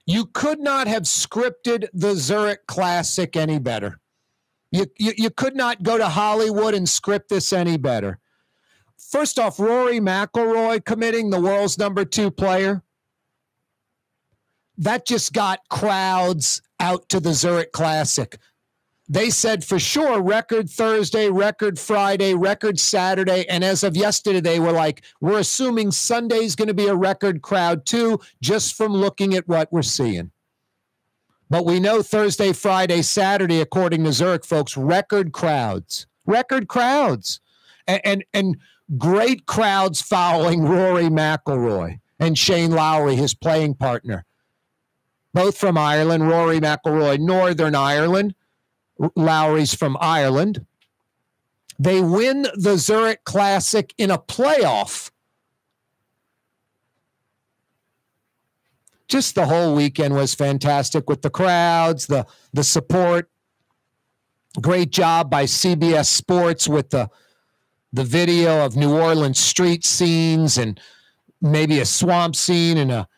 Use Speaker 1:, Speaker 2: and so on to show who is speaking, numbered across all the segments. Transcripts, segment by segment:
Speaker 1: You could not have scripted the Zurich Classic any better. You could not go to Hollywood and script this any better. First off, Rory McIlroy committing, the world's #2 player. That just got crowds out to the Zurich Classic. They said for sure record Thursday, record Friday, record Saturday, and as of yesterday, they were like, we're assuming Sunday's going to be a record crowd too, just from looking at what we're seeing. But we know Thursday, Friday, Saturday, according to Zurich folks, record crowds. And great crowds following Rory McIlroy and Shane Lowry, his playing partner. Both from Ireland. Rory McIlroy, Northern Ireland. Lowry's from Ireland. They win the Zurich Classic in a playoff. Just the whole weekend was fantastic with the crowds, the support. Great job by CBS Sports with the video of New Orleans street scenes and maybe a swamp scene and a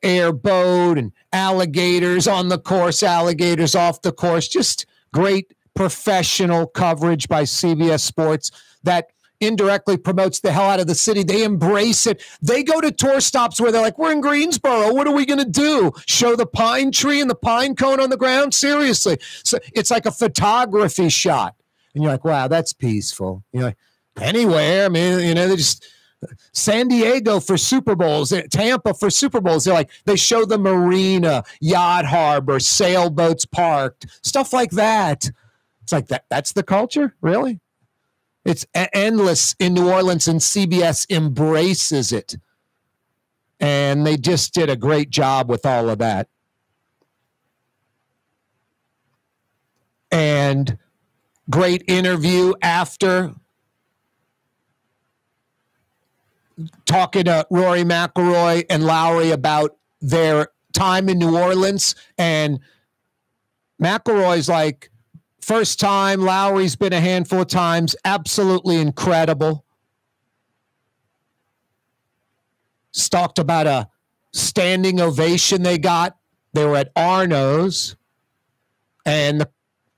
Speaker 1: airboat and alligators on the course, alligators off the course. Just great professional coverage by CBS Sports that indirectly promotes the hell out of the city. They embrace it. They go to tour stops where they're like, we're in Greensboro. What are we going to do? Show the pine tree and the pine cone on the ground? Seriously. So it's like a photography shot. And you're like, wow, that's peaceful. You're like, anywhere. I mean, they just San Diego for Super Bowls, Tampa for Super Bowls. They show the marina, yacht harbor, sailboats parked, stuff like that. It's like that. That's the culture, really? It's endless in New Orleans, and CBS embraces it. And they just did a great job with all of that. And great interview after, talking to Rory McIlroy and Lowry about their time in New Orleans. And McIlroy's like, first time, Lowry's been a handful of times, absolutely incredible. Talked about a standing ovation they got. They were at Arno's, and the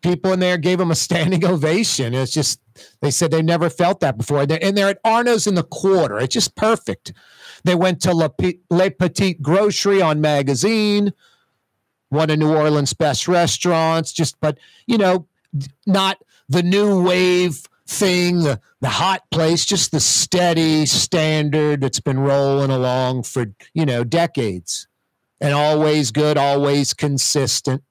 Speaker 1: people in there gave them a standing ovation. It's just, they said they never felt that before. And they're at Arno's in the quarter. It's just perfect. They went to Le Petit Grocery on Magazine, one of New Orleans' best restaurants, but not the new wave thing, the hot place, just the steady standard that's been rolling along for, decades. And always good, always consistent.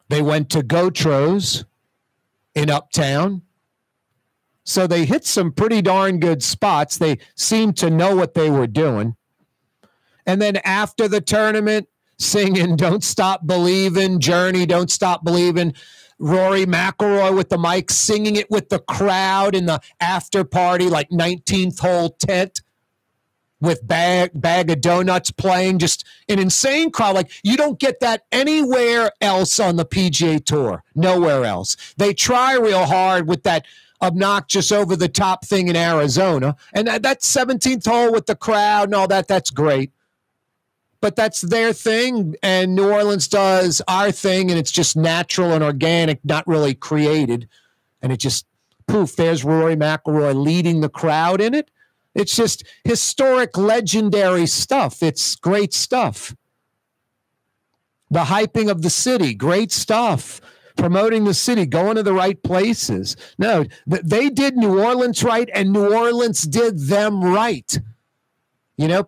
Speaker 1: They went to Gautro's in Uptown. So they hit some pretty darn good spots. They seemed to know what they were doing. And then after the tournament, singing Don't Stop Believin', Journey, Don't Stop Believin', Rory McIlroy with the mic, singing it with the crowd in the after party, like 19th hole tent with bag of donuts playing, just an insane crowd. Like, you don't get that anywhere else on the PGA Tour, nowhere else. They try real hard with that obnoxious over-the-top thing in Arizona, and that 17th hole with the crowd and all that, that's great. But that's their thing, and New Orleans does our thing, and it's just natural and organic, not really created. And it just, poof, there's Rory McIlroy leading the crowd in it. It's just historic, legendary stuff. It's great stuff. The hyping of the city, great stuff. Promoting the city, going to the right places. No, they did New Orleans right, and New Orleans did them right.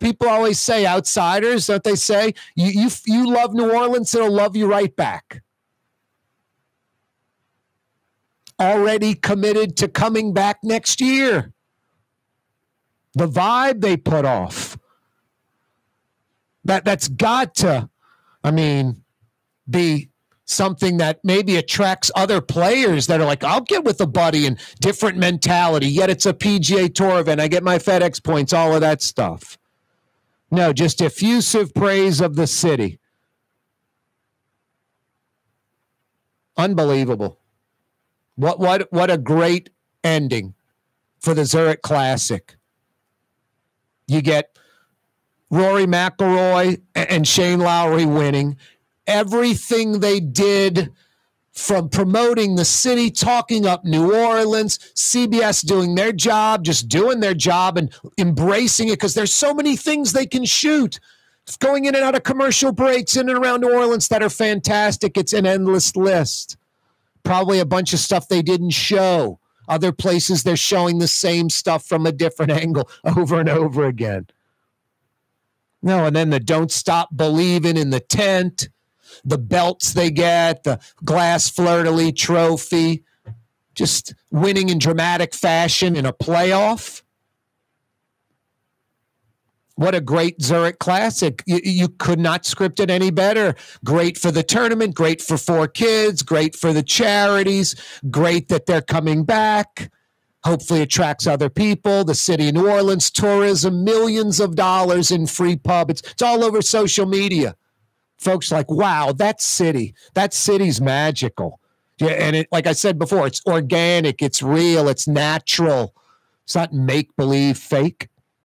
Speaker 1: People always say, outsiders, don't they say, you love New Orleans, it'll love you right back. Already committed to coming back next year. The vibe they put off. That's got to, be something that maybe attracts other players that are like, I'll get with a buddy, and different mentality, yet it's a PGA Tour event. I get my FedEx points, all of that stuff. No, just effusive praise of the city. Unbelievable. What a great ending for the Zurich Classic. You get Rory McIlroy and Shane Lowry winning, everything they did from promoting the city, talking up New Orleans, CBS doing their job, just doing their job and embracing it because there's so many things they can shoot. Going in and out of commercial breaks in and around New Orleans that are fantastic. It's an endless list. Probably a bunch of stuff they didn't show. Other places they're showing the same stuff from a different angle over and over again. No, and then the Don't Stop Believing in the tent, the belts they get, the glass fleur-de-lis trophy, just winning in dramatic fashion in a playoff. What a great Zürich Classic. You could not script it any better. Great for the tournament, great for 4 kids, great for the charities, great that they're coming back. Hopefully attracts other people. The city of New Orleans, tourism, millions of dollars in free pub. It's all over social media. Folks like, wow, that city's magical. Yeah, and it, like I said before, it's organic, it's real, it's natural. It's not make-believe, fake.